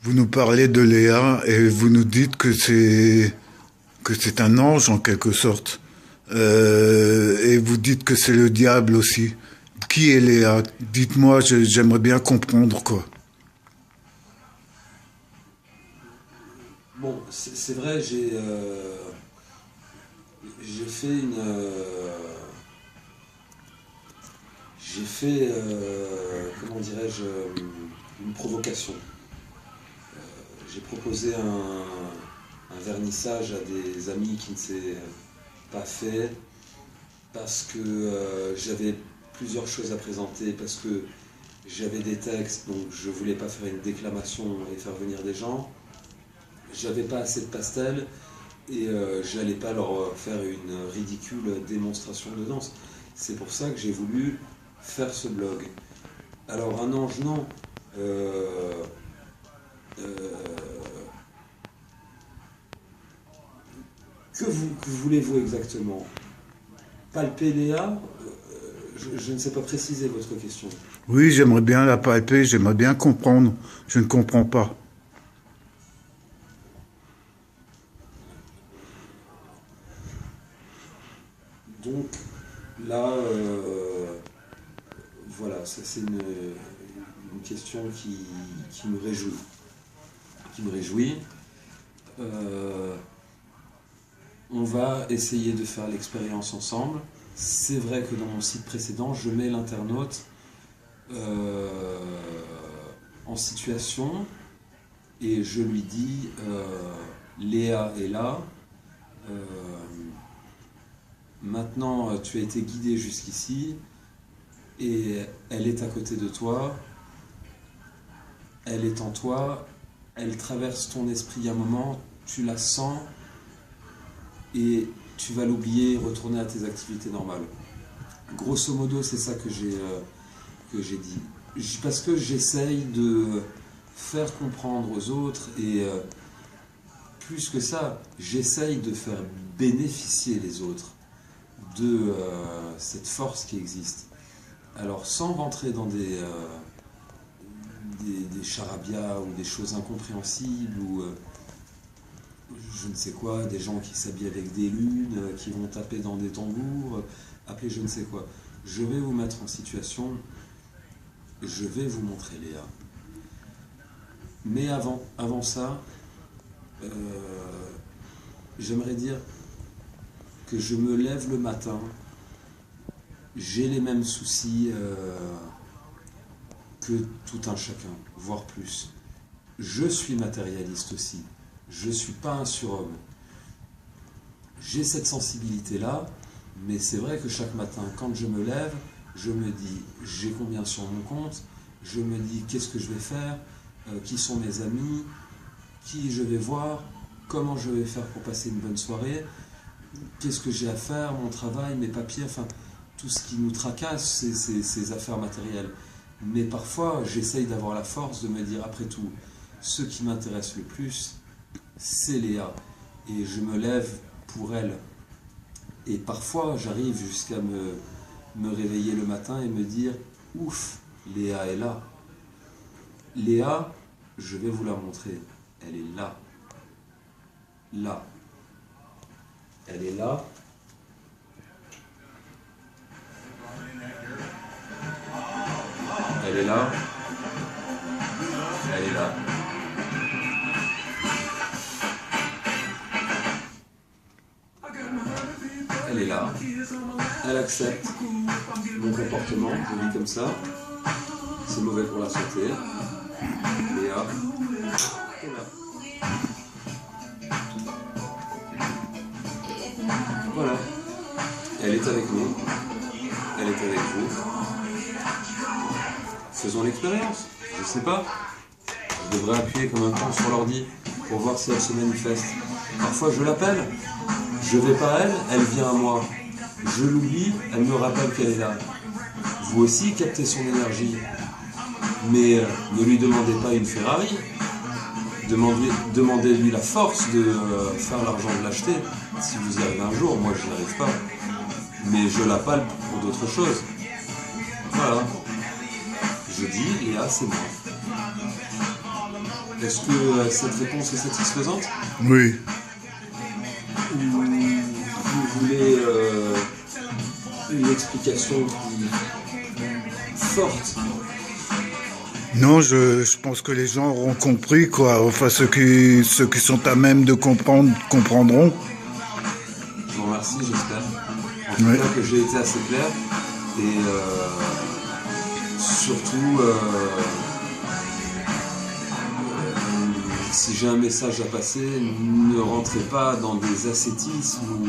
Vous nous parlez de Léa et vous nous dites que c'est un ange en quelque sorte. Et vous dites que c'est le diable aussi. Qui est Léa? Dites-moi, j'aimerais bien comprendre quoi. Bon, c'est vrai, j'ai fait comment dirais-je, une provocation. J'ai proposé un vernissage à des amis qui ne s'est pas fait parce que j'avais plusieurs choses à présenter, parce que j'avais des textes, donc je voulais pas faire une déclamation et faire venir des gens. J'avais pas assez de pastels et j'allais pas leur faire une ridicule démonstration de danse. C'est pour ça que j'ai voulu faire ce blog. Alors un ange, non. Que voulez-vous exactement? Palper Léa? Je ne sais pas préciser votre question. Oui, j'aimerais bien la palper, j'aimerais bien comprendre. Je ne comprends pas. Donc là, voilà, ça c'est une question qui me réjouit. Qui me réjouit. On va essayer de faire l'expérience ensemble. C'est vrai que dans mon site précédent, je mets l'internaute en situation et je lui dis Léa est là. Maintenant, tu as été guidé jusqu'ici et elle est à côté de toi, elle est en toi, elle traverse ton esprit un moment, tu la sens et tu vas l'oublier et retourner à tes activités normales. Grosso modo, c'est ça que j'ai dit. Parce que j'essaye de faire comprendre aux autres et plus que ça, j'essaye de faire bénéficier les autres de cette force qui existe. Alors sans rentrer dans des charabia ou des choses incompréhensibles ou je ne sais quoi, des gens qui s'habillent avec des lunes, qui vont taper dans des tambours, appeler je ne sais quoi. Je vais vous mettre en situation, je vais vous montrer Léa. Mais avant ça, j'aimerais dire que je me lève le matin, j'ai les mêmes soucis que tout un chacun, voire plus. Je suis matérialiste aussi, je ne suis pas un surhomme. J'ai cette sensibilité-là, mais c'est vrai que chaque matin, quand je me lève, je me dis, j'ai combien sur mon compte, je me dis, qu'est-ce que je vais faire, qui sont mes amis, qui je vais voir, comment je vais faire pour passer une bonne soirée, qu'est-ce que j'ai à faire, mon travail, mes papiers, enfin, tout ce qui nous tracasse, c'est ces affaires matérielles. Mais parfois, j'essaye d'avoir la force de me dire, après tout, ce qui m'intéresse le plus, c'est Léa. Et je me lève pour elle. Et parfois, j'arrive jusqu'à me réveiller le matin et me dire, ouf, Léa est là. Léa, je vais vous la montrer. Elle est là. Là. Elle est là. Elle est là. Elle est là. Elle est là. Elle accepte mon comportement, je vis comme ça. C'est mauvais pour la santé. Léa est là. Voilà. Elle est avec nous. Elle est avec vous. Faisons l'expérience. Je sais pas. Je devrais appuyer comme un con sur l'ordi pour voir si elle se manifeste. Parfois je l'appelle. Je vais pas à elle, elle vient à moi. Je l'oublie, elle me rappelle qu'elle est là. Vous aussi captez son énergie. Mais ne lui demandez pas une Ferrari. Demandez-lui la force de faire l'argent de l'acheter. Si vous y arrivez un jour, moi je n'y arrive pas. Mais je la palpe pour d'autres choses. Voilà. Je dis, Léa, c'est moi. Est-ce que cette réponse est satisfaisante? Oui. Ou vous voulez une explication forte? Non, je pense que les gens auront compris, quoi. Enfin, ceux qui sont à même de comprendre, comprendront. Je vous remercie, j'espère. En tout Oui. cas que j'ai été assez clair. Et surtout, si j'ai un message à passer, ne rentrez pas dans des ascétismes ou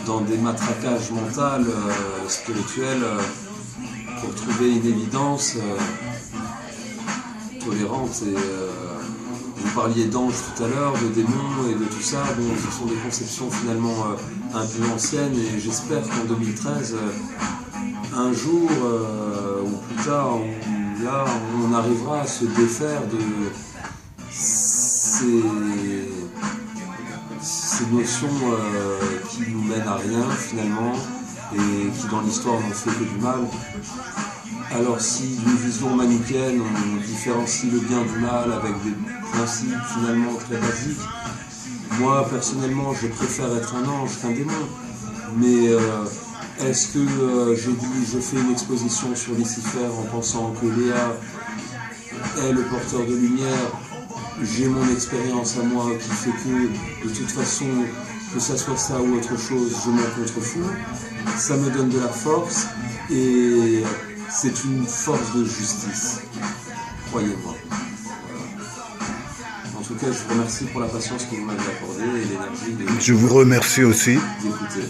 dans des matraquages mentaux, spirituels, pour trouver une évidence tolérante. Et vous parliez d'anges tout à l'heure, de démons et de tout ça. Bon, ce sont des conceptions finalement un peu anciennes, et j'espère qu'en 2013, un jour ou plus tard, on arrivera à se défaire de ces notions qui nous mènent à rien finalement, et qui dans l'histoire n'ont fait que du mal. Alors si d'une vision manichéenne on différencie le bien du mal avec des principes finalement très basiques, moi personnellement je préfère être un ange qu'un démon. Mais est-ce que je fais une exposition sur Lucifer en pensant que Léa est le porteur de lumière? J'ai mon expérience à moi qui fait que de toute façon, que ça soit ça ou autre chose, je m'en contrefous. Ça me donne de la force, et c'est une force de justice, croyez-moi. En tout cas, je vous remercie pour la patience que vous m'avez accordée et l'énergie Je vous remercie aussi. d'écouter.